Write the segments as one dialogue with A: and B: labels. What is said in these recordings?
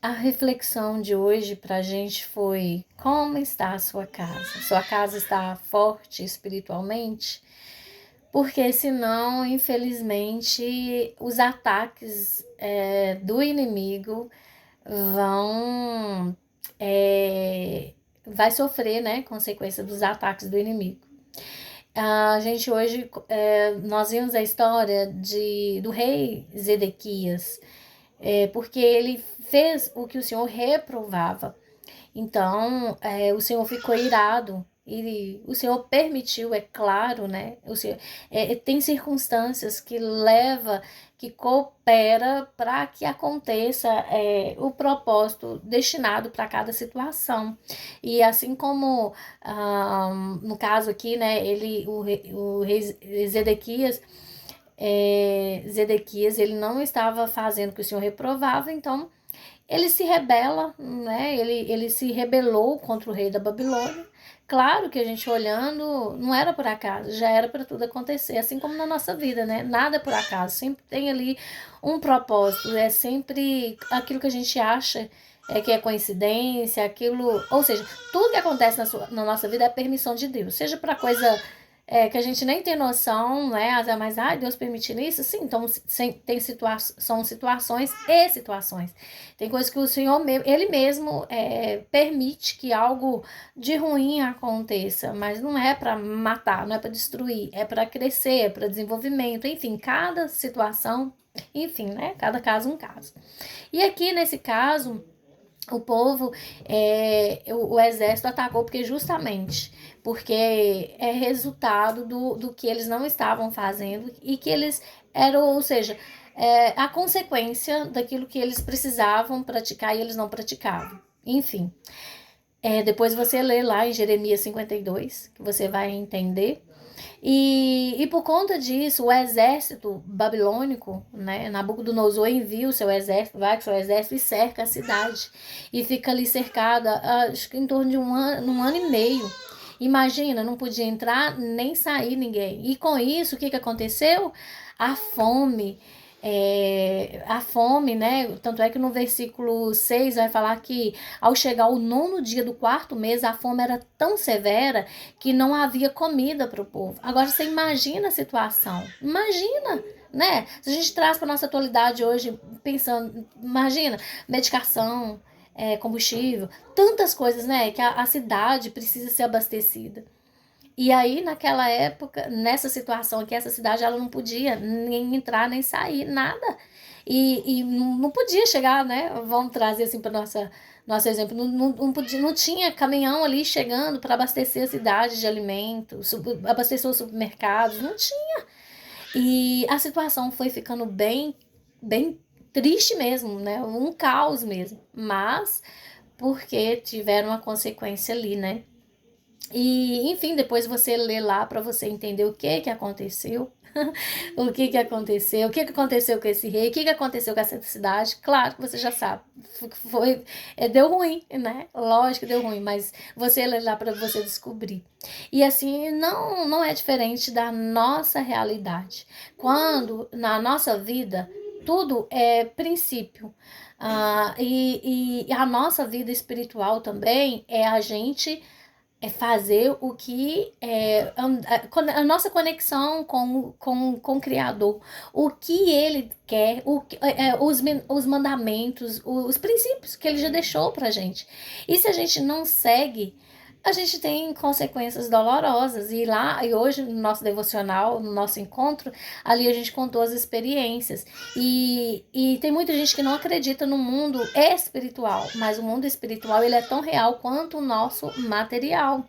A: A reflexão de hoje para a gente foi: como está a sua casa? Sua casa está forte espiritualmente? Porque senão, infelizmente, os ataques do inimigo vão vai sofrer, né, consequência dos ataques do inimigo. A gente hoje, nós vimos a história do rei Zedequias, porque ele fez o que o Senhor reprovava. Então, o Senhor ficou irado e o Senhor permitiu, é claro, né? O Senhor, tem circunstâncias que coopera para que aconteça o propósito destinado para cada situação. E assim como no caso aqui, né? O rei Zedequias, ele não estava fazendo o que o Senhor reprovava, então ele se rebela, né? Ele se rebelou contra o rei da Babilônia. Claro que a gente olhando, não era por acaso, já era para tudo acontecer, assim como na nossa vida, né? Nada é por acaso, sempre tem ali um propósito, é sempre aquilo que a gente acha que é coincidência, aquilo, ou seja, tudo que acontece na nossa vida é permissão de Deus, seja para coisa que a gente nem tem noção, né? Mas, Deus permitindo isso? Sim, então são situações e situações. Tem coisas que o Senhor, Ele mesmo permite que algo de ruim aconteça, mas não é para matar, não é para destruir, é para crescer, é para desenvolvimento, enfim, cada situação, enfim, né? Cada caso um caso. E aqui nesse caso, o povo, o exército atacou porque é resultado do que eles não estavam fazendo e que eles eram, ou seja, a consequência daquilo que eles precisavam praticar e eles não praticavam. Enfim, depois você lê lá em Jeremias 52, que você vai entender. E por conta disso, o exército babilônico, né, Nabucodonosor envia o seu exército, vai com o seu exército e cerca a cidade. E fica ali cercada, acho que em torno de um ano e meio. Imagina, não podia entrar nem sair ninguém. E com isso, o que aconteceu? A fome. A fome, né? Tanto é que no versículo 6 vai falar que ao chegar o 9º dia do 4º mês, a fome era tão severa que não havia comida para o povo. Agora você imagina a situação. Imagina, né? Se a gente traz para nossa atualidade hoje, pensando, imagina, medicação, combustível, tantas coisas, né? Que a cidade precisa ser abastecida. E aí, naquela época, nessa situação aqui, essa cidade ela não podia nem entrar nem sair, nada. E não podia chegar, né? Vamos trazer assim para nosso exemplo. Não tinha caminhão ali chegando para abastecer a cidade de alimentos, abastecer os supermercados, não tinha. E a situação foi ficando bem triste mesmo, né? Um caos mesmo. Mas porque tiveram uma consequência ali, né? E, enfim, depois você lê lá para você entender o que aconteceu. O que aconteceu, o que aconteceu com esse rei, o que aconteceu com essa cidade. Claro que você já sabe, deu ruim, né? Lógico que deu ruim, mas você lê lá para você descobrir. E assim, não é diferente da nossa realidade. Quando na nossa vida tudo é princípio. E a nossa vida espiritual também é a gente fazer o que a nossa conexão com o Criador, o que Ele quer, os mandamentos, os princípios que Ele já deixou pra gente. E se a gente não segue, a gente tem consequências dolorosas. E hoje, no nosso devocional, no nosso encontro, ali a gente contou as experiências. E tem muita gente que não acredita no mundo espiritual, mas o mundo espiritual ele é tão real quanto o nosso material.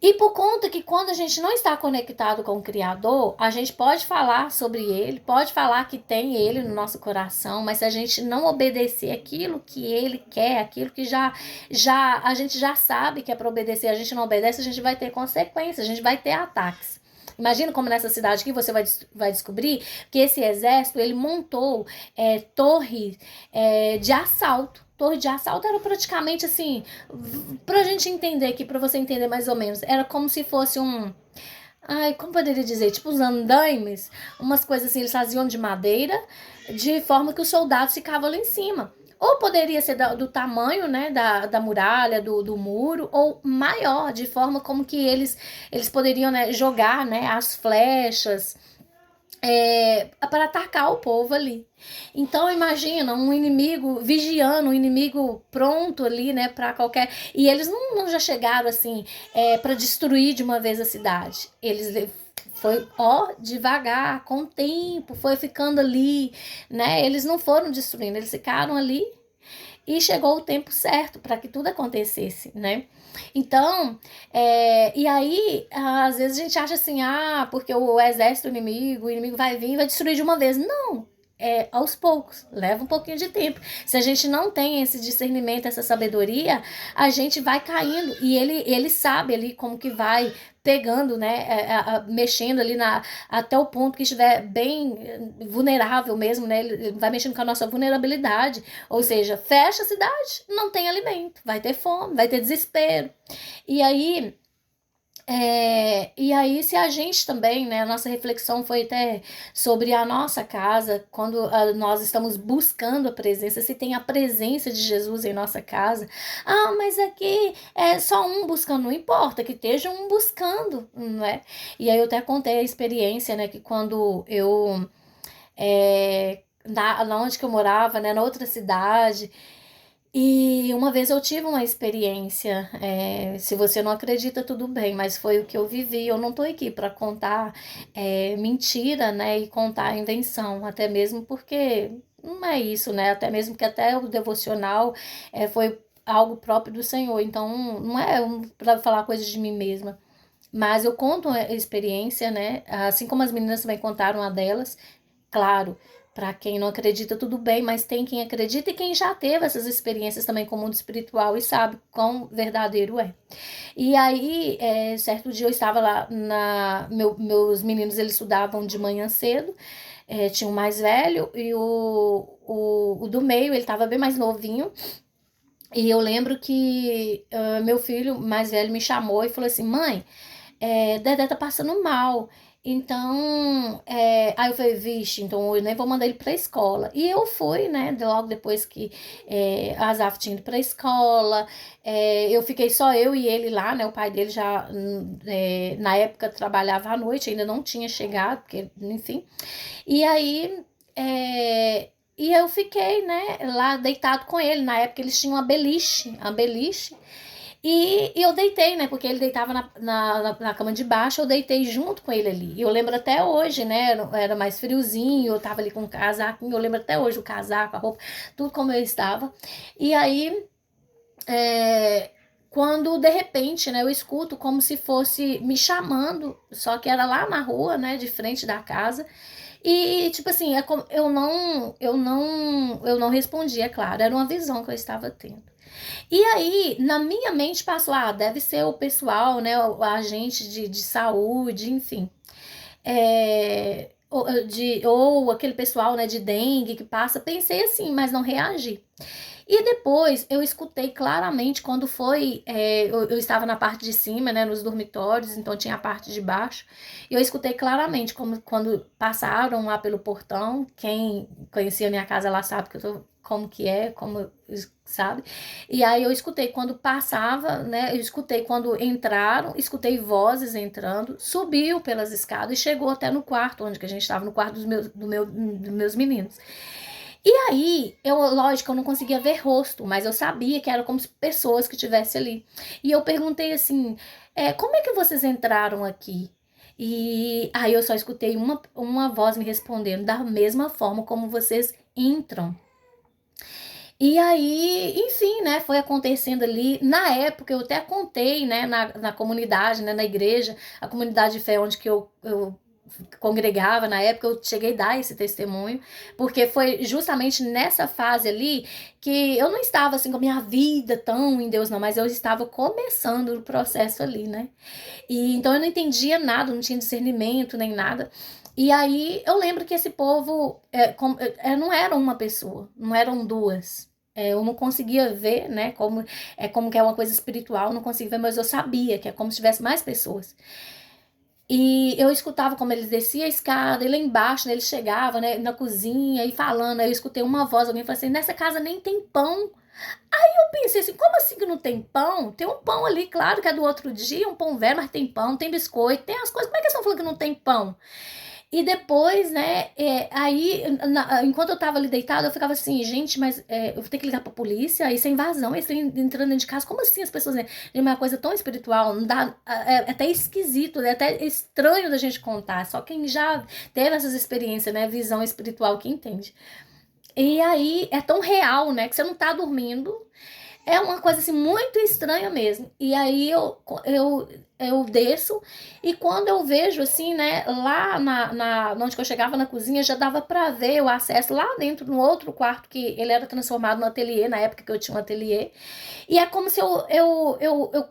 A: E por conta que quando a gente não está conectado com o Criador, a gente pode falar sobre Ele, pode falar que tem Ele no nosso coração, mas se a gente não obedecer aquilo que Ele quer, aquilo que já a gente já sabe que é para obedecer, a gente não obedece, a gente vai ter consequências, a gente vai ter ataques. Imagina como nessa cidade aqui você vai descobrir que esse exército ele montou torres de assalto. Torre de assalto era praticamente assim, pra gente entender aqui, pra você entender mais ou menos, era como se fosse como poderia dizer, tipo os andaimes, umas coisas assim, eles faziam de madeira, de forma que os soldados ficavam lá em cima. Ou poderia ser do tamanho, né, da muralha, do muro, ou maior, de forma como que eles poderiam, né, jogar, né, as flechas, para atacar o povo ali. Então imagina um inimigo vigiando, um inimigo pronto ali, né, para qualquer. E eles não já chegaram assim para destruir de uma vez a cidade. Eles foi devagar, com o tempo, foi ficando ali, né? Eles não foram destruindo, eles ficaram ali e chegou o tempo certo para que tudo acontecesse, né? Então, e aí, às vezes a gente acha assim, porque o exército inimigo, o inimigo vai vir e vai destruir de uma vez. Não, aos poucos, leva um pouquinho de tempo. Se a gente não tem esse discernimento, essa sabedoria, a gente vai caindo e ele sabe ali como que vai pegando, né, mexendo ali até o ponto que estiver bem vulnerável mesmo, né, ele vai mexendo com a nossa vulnerabilidade, ou seja, fecha a cidade, não tem alimento, vai ter fome, vai ter desespero, e aí se a gente também, né, a nossa reflexão foi até sobre a nossa casa, quando nós estamos buscando a presença, se tem a presença de Jesus em nossa casa. Mas aqui é só um buscando, não importa, que esteja um buscando, não é? E aí eu até contei a experiência, né, que quando eu, na onde que eu morava, né, na outra cidade, e uma vez eu tive uma experiência, se você não acredita, tudo bem, mas foi o que eu vivi. Eu não tô aqui para contar mentira, né, e contar invenção, até mesmo porque não é isso, né, até mesmo que até o devocional foi algo próprio do Senhor, então não é para falar coisas de mim mesma. Mas eu conto a experiência, né, assim como as meninas também contaram a delas. Claro, para quem não acredita, tudo bem, mas tem quem acredita e quem já teve essas experiências também com o mundo espiritual e sabe quão verdadeiro é. E aí, certo dia eu estava lá, meus meninos eles estudavam de manhã cedo, tinha o mais velho e o do meio, ele estava bem mais novinho. E eu lembro que meu filho mais velho me chamou e falou assim: mãe, Dedé tá passando mal. Então, aí eu falei, vixe, então eu nem vou mandar ele pra escola. E eu fui, né, logo depois que a Azaf tinha ido pra escola, eu fiquei só eu e ele lá, né, o pai dele já, na época, trabalhava à noite, ainda não tinha chegado, porque, enfim. E aí, e eu fiquei, né, lá deitado com ele. Na época eles tinham uma beliche, e eu deitei, né? Porque ele deitava na cama de baixo, eu deitei junto com ele ali. E eu lembro até hoje, né? Era mais friozinho, eu tava ali com o casaco, eu lembro até hoje o casaco, a roupa, tudo como eu estava. E aí, quando de repente, né, eu escuto como se fosse me chamando, só que era lá na rua, né, de frente da casa. E tipo assim, eu não respondi, é claro, era uma visão que eu estava tendo. E aí, na minha mente passou, deve ser o pessoal, né, o agente de saúde, enfim. Ou aquele pessoal, né, de dengue que passa. Pensei assim, mas não reagi. E depois eu escutei claramente quando foi. Eu estava na parte de cima, né, nos dormitórios, então tinha a parte de baixo. E eu escutei claramente quando passaram lá pelo portão. Quem conhecia a minha casa lá sabe que eu tô, como que é, como sabe. E aí eu escutei quando passava, né? Eu escutei quando entraram, escutei vozes entrando, subiu pelas escadas e chegou até no quarto onde que a gente estava, no quarto dos meus meninos. E aí, lógico, eu não conseguia ver rosto, mas eu sabia que era como se pessoas que estivessem ali. E eu perguntei assim, como é que vocês entraram aqui? E aí eu só escutei uma voz me respondendo, da mesma forma como vocês entram. E aí, enfim, né, foi acontecendo ali. Na época, eu até contei, né, na comunidade, né, na igreja, a comunidade de fé onde que eu congregava na época, eu cheguei a dar esse testemunho, porque foi justamente nessa fase ali que eu não estava assim com a minha vida tão em Deus não, mas eu estava começando o processo ali, né? E então eu não entendia nada, não tinha discernimento nem nada. E aí eu lembro que esse povo não era uma pessoa, não eram duas. Eu não conseguia ver, né, como que é uma coisa espiritual, não conseguia ver, mas eu sabia que é como se tivesse mais pessoas. E eu escutava como ele descia a escada, e lá embaixo, né, ele chegava, né, na cozinha e falando. Aí eu escutei uma voz, alguém falou assim: nessa casa nem tem pão. Eu pensei assim: como assim que não tem pão? Tem um pão ali, claro que é do outro dia, um pão velho, mas tem pão, tem biscoito, tem as coisas. Como é que eles estão falando que não tem pão? E depois, né, aí, enquanto eu tava ali deitada, eu ficava assim: gente, mas eu vou ter que ligar pra polícia, isso é invasão, eles estão entrando dentro de casa, como assim as pessoas, né? É uma coisa tão espiritual, não dá, é até esquisito, é até estranho da gente contar, só quem já teve essas experiências, né, visão espiritual que entende. E aí, é tão real, né, que você não tá dormindo, é uma coisa assim muito estranha mesmo. E aí eu desço, e quando eu vejo assim, né, lá onde que eu chegava na cozinha, já dava pra ver o acesso lá dentro, no outro quarto, que ele era transformado no ateliê, na época que eu tinha um ateliê. E é como se eu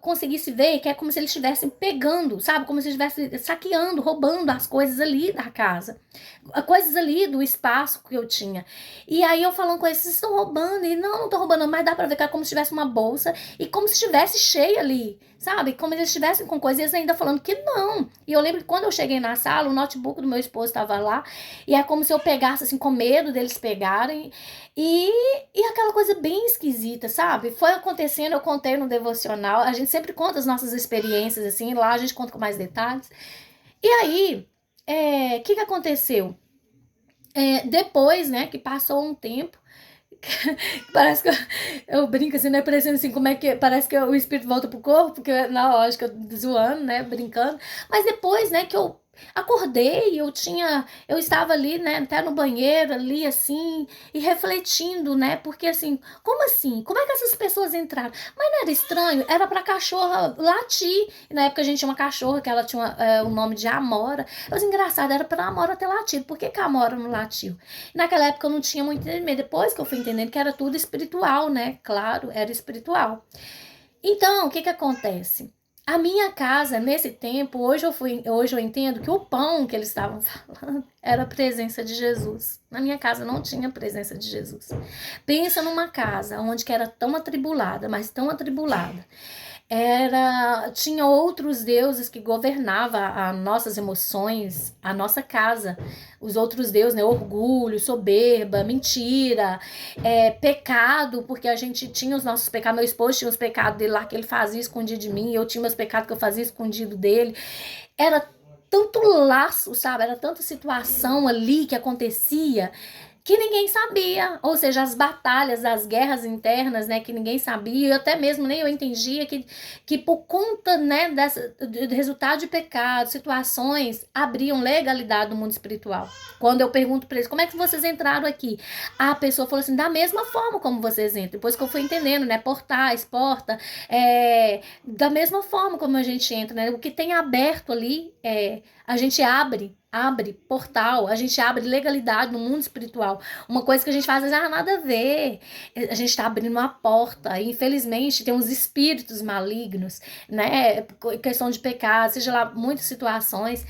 A: conseguisse ver que é como se eles estivessem pegando, sabe? Como se eles estivessem saqueando, roubando as coisas ali da casa. Coisas ali do espaço que eu tinha. E aí eu falando com eles: vocês estão roubando? E não estão roubando, mas dá pra ver que é como se tivesse uma bolsa e como se estivesse cheia ali, sabe? Como se eles estivessem com coisas, e eles ainda falando que não. E eu lembro que quando eu cheguei na sala, o notebook do meu esposo estava lá, e é como se eu pegasse assim, com medo deles pegarem. E, e aquela coisa bem esquisita, sabe? Foi acontecendo, eu contei no devocional. A gente sempre conta as nossas experiências, assim, lá a gente conta com mais detalhes. E aí, o que aconteceu? Depois, né, que passou um tempo, parece que eu brinco assim, né, parecendo assim, como é que, parece que o espírito volta pro corpo, porque na lógica, zoando, né, brincando, mas depois, né, que eu acordei, eu estava ali, né, até no banheiro, ali, assim, e refletindo, né, porque assim, como assim? Como é que essas pessoas entraram? Mas não era estranho? Era pra cachorra latir, e na época a gente tinha uma cachorra, que ela tinha o nome de Amora. Mas engraçado, era pra Amora ter latido, por que que a Amora não latiu? Naquela época eu não tinha muito entendimento. Depois que eu fui entendendo que era tudo espiritual, né? Claro, era espiritual. Então, o que que acontece? A minha casa, nesse tempo, hoje eu entendo que o pão que eles estavam falando era a presença de Jesus. Na minha casa não tinha a presença de Jesus. Pensa numa casa onde que era tão atribulada, mas tão atribulada, tinha outros deuses que governavam as nossas emoções, a nossa casa. Os outros deuses, né? Orgulho, soberba, mentira, pecado, porque a gente tinha os nossos pecados. Meu esposo tinha os pecados dele lá que ele fazia escondido de mim, eu tinha meus pecados que eu fazia escondido dele. Era tanto laço, sabe? Era tanta situação ali que acontecia que ninguém sabia, ou seja, as batalhas, as guerras internas, né, que ninguém sabia, até mesmo nem eu entendia que por conta, né, do resultado de pecado, situações abriam legalidade no mundo espiritual. Quando eu pergunto para eles: como é que vocês entraram aqui? A pessoa falou assim: da mesma forma como vocês entram. Depois que eu fui entendendo, né, portais, porta, da mesma forma como a gente entra, né, o que tem aberto ali, a gente abre portal, a gente abre legalidade no mundo espiritual. Uma coisa que a gente faz é nada a ver. A gente está abrindo uma porta. E, infelizmente, tem uns espíritos malignos, né? Questão de pecado, seja lá, muitas situações.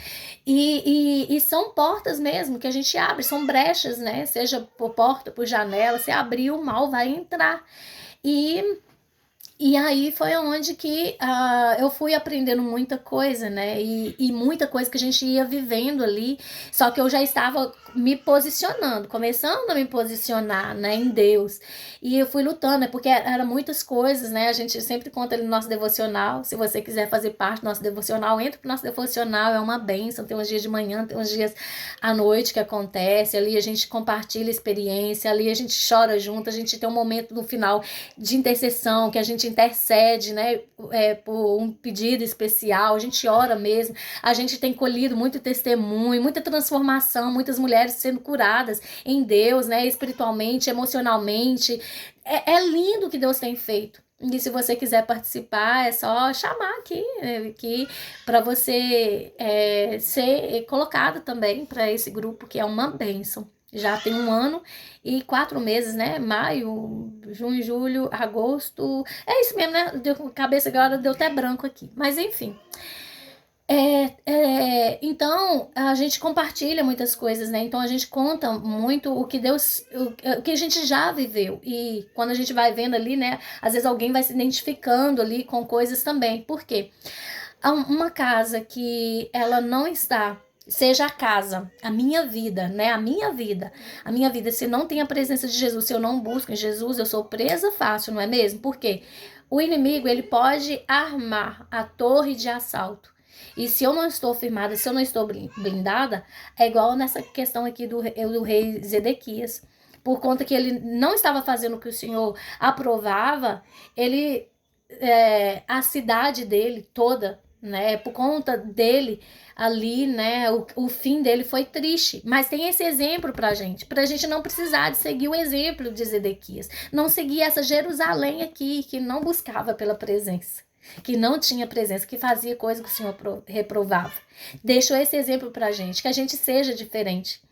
A: E são portas mesmo que a gente abre, são brechas, né? Seja por porta, por janela, se abrir, o mal vai entrar. E aí foi onde que eu fui aprendendo muita coisa, né? E muita coisa que a gente ia vivendo ali. Só que eu já estava me posicionando, começando a me posicionar, né, em Deus. E eu fui lutando, né? Porque era muitas coisas, né? A gente sempre conta ali no nosso devocional. Se você quiser fazer parte do nosso devocional, entra pro nosso devocional, é uma bênção. Tem uns dias de manhã, tem uns dias à noite que acontece. Ali a gente compartilha experiência, ali a gente chora junto, a gente tem um momento no final de intercessão, que a gente intercede, né, por um pedido especial, a gente ora mesmo, a gente tem colhido muito testemunho, muita transformação, muitas mulheres sendo curadas em Deus, né, espiritualmente, emocionalmente. É lindo o que Deus tem feito. E se você quiser participar, é só chamar aqui para você ser colocado também para esse grupo, que é uma bênção. Já tem 1 ano e 4 meses, né? Maio, junho, julho, agosto. É isso mesmo, né? Deu cabeça agora, deu até branco aqui. Mas enfim. Então, a gente compartilha muitas coisas, né? Então, a gente conta muito o que Deus, o que a gente já viveu. E quando a gente vai vendo ali, né? Às vezes alguém vai se identificando ali com coisas também. Por quê? Uma casa que ela não está, seja a casa, a minha vida, né? A minha vida, se não tem a presença de Jesus, se eu não busco em Jesus, eu sou presa fácil, não é mesmo? Por quê? O inimigo, ele pode armar a torre de assalto. E se eu não estou firmada, se eu não estou blindada, é igual nessa questão aqui do rei Zedequias. Por conta que ele não estava fazendo o que o Senhor aprovava, ele, a cidade dele toda, né, por conta dele ali, né, o fim dele foi triste, mas tem esse exemplo pra gente não precisar de seguir o exemplo de Zedequias, não seguir essa Jerusalém aqui, que não buscava pela presença, que não tinha presença, que fazia coisa que o Senhor reprovava. Deixou esse exemplo pra gente, que a gente seja diferente,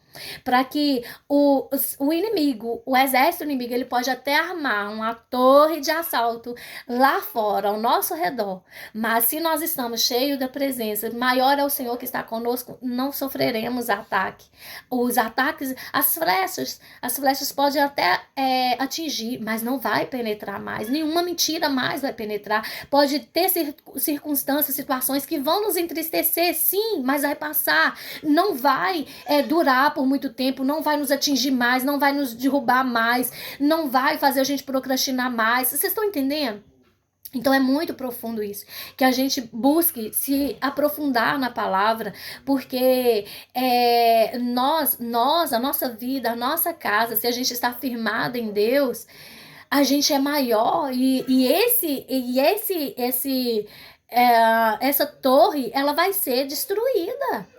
A: para que o inimigo, o exército inimigo, ele pode até armar uma torre de assalto lá fora, ao nosso redor, mas se nós estamos cheios da presença, maior é o Senhor que está conosco, não sofreremos ataque. Os ataques, as flechas podem até atingir, mas não vai penetrar mais, nenhuma mentira mais vai penetrar. Pode ter circunstâncias, situações que vão nos entristecer, sim, mas vai passar, não vai durar por muito tempo, não vai nos atingir mais, não vai nos derrubar mais, não vai fazer a gente procrastinar mais. Vocês estão entendendo? Então é muito profundo isso, que a gente busque se aprofundar na palavra, porque a nossa vida, a nossa casa, se a gente está firmada em Deus, a gente é maior essa torre, ela vai ser destruída.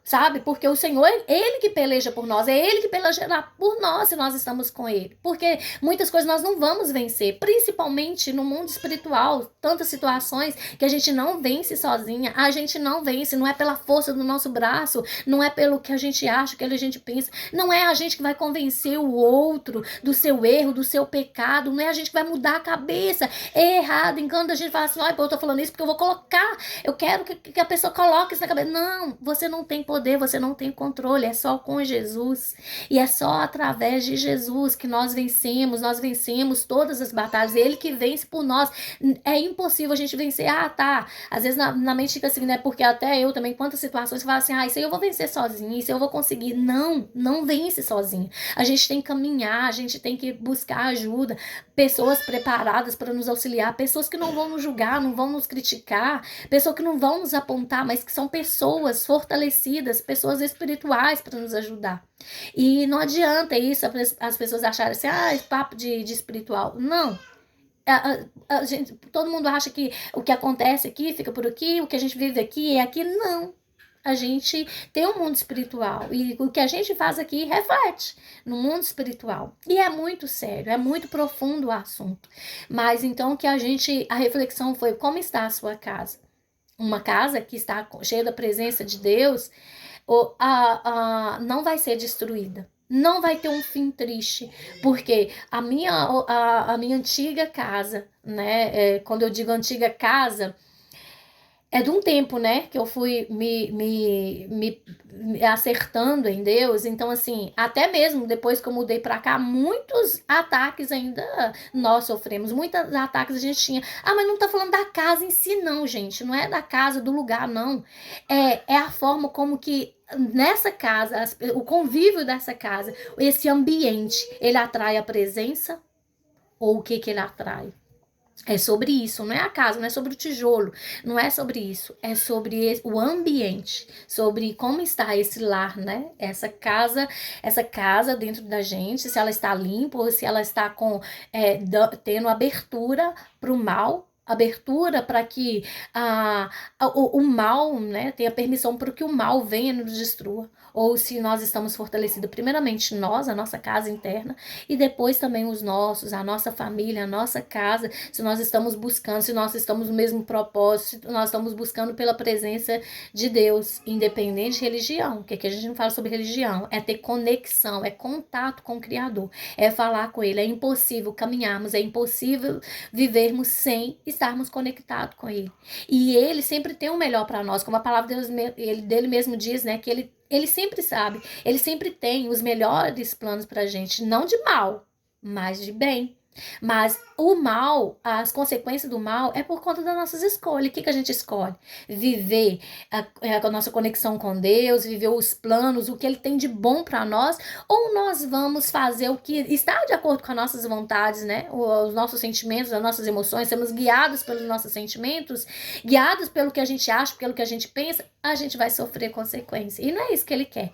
A: Sabe? Porque o Senhor, Ele que peleja por nós, é Ele que pelejará por nós se nós estamos com Ele. Porque muitas coisas nós não vamos vencer, principalmente no mundo espiritual, tantas situações que a gente não vence sozinha, a gente não vence, não é pela força do nosso braço, não é pelo que a gente acha, o que a gente pensa, não é a gente que vai convencer o outro do seu erro, do seu pecado, não é a gente que vai mudar a cabeça, é errado, enquanto a gente fala assim, eu tô falando isso porque eu vou colocar, eu quero que a pessoa coloque isso na cabeça. Não, você não tem poder, você não tem controle, é só com Jesus, e é só através de Jesus que nós vencemos todas as batalhas, Ele que vence por nós. É impossível a gente vencer, tá, às vezes na mente fica assim, né, porque até eu também, quantas situações que falo assim, isso aí eu vou vencer sozinho, isso aí eu vou conseguir. Não vence sozinho, a gente tem que caminhar, a gente tem que buscar ajuda, pessoas preparadas para nos auxiliar, pessoas que não vão nos julgar, não vão nos criticar, pessoas que não vão nos apontar, mas que são pessoas fortalecidas, pessoas espirituais para nos ajudar. E não adianta isso, as pessoas acharem assim, papo de espiritual. Não. A gente, todo mundo acha que o que acontece aqui fica por aqui, o que a gente vive aqui é aqui. Não. A gente tem um mundo espiritual e o que a gente faz aqui reflete no mundo espiritual. E é muito sério, é muito profundo o assunto. Mas então a reflexão foi: como está a sua casa? Uma casa que está cheia da presença de Deus, não vai ser destruída. Não vai ter um fim triste, porque a minha antiga casa, né? Quando eu digo antiga casa, é de um tempo, né, que eu fui me acertando em Deus. Então, assim, até mesmo depois que eu mudei pra cá, muitos ataques ainda nós sofremos. Muitos ataques a gente tinha. Mas não tá falando da casa em si, não, gente. Não é da casa, do lugar, não. É a forma como que nessa casa, o convívio dessa casa, esse ambiente, ele atrai a presença ou o que ele atrai? É sobre isso, não é a casa, não é sobre o tijolo, não é sobre isso, é sobre o ambiente, sobre como está esse lar, né? Essa casa dentro da gente, se ela está limpa ou se ela está tendo abertura para o mal, abertura para que o mal, né, tenha permissão para que o mal venha e nos destrua, ou se nós estamos fortalecidos, primeiramente nós, a nossa casa interna, e depois também os nossos, a nossa família, a nossa casa, se nós estamos buscando, se nós estamos no mesmo propósito, se nós estamos buscando pela presença de Deus, independente de religião. Que aqui a gente não fala sobre religião, é ter conexão, é contato com o Criador, é falar com Ele. É impossível caminharmos, é impossível vivermos sem estarmos conectados com Ele. E Ele sempre tem o melhor para nós, como a palavra dele mesmo diz, né, que ele sempre sabe, ele sempre tem os melhores planos pra gente, não de mal, mas de bem. Mas o mal, as consequências do mal é por conta das nossas escolhas. O que a gente escolhe? Viver a nossa conexão com Deus, viver os planos, o que Ele tem de bom para nós, ou nós vamos fazer o que está de acordo com as nossas vontades, né? Os nossos sentimentos, as nossas emoções, sermos guiados pelos nossos sentimentos, guiados pelo que a gente acha, pelo que a gente pensa, a gente vai sofrer consequências. E não é isso que Ele quer.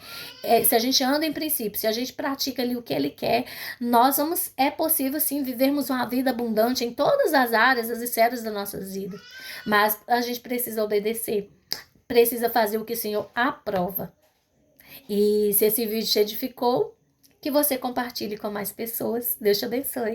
A: Se a gente anda em princípio, se a gente pratica ali o que Ele quer, é possível sim vivermos uma vida abundante em todas as áreas, as esferas da nossa vida. Mas a gente precisa obedecer, precisa fazer o que o Senhor aprova. E se esse vídeo te edificou, que você compartilhe com mais pessoas. Deus te abençoe.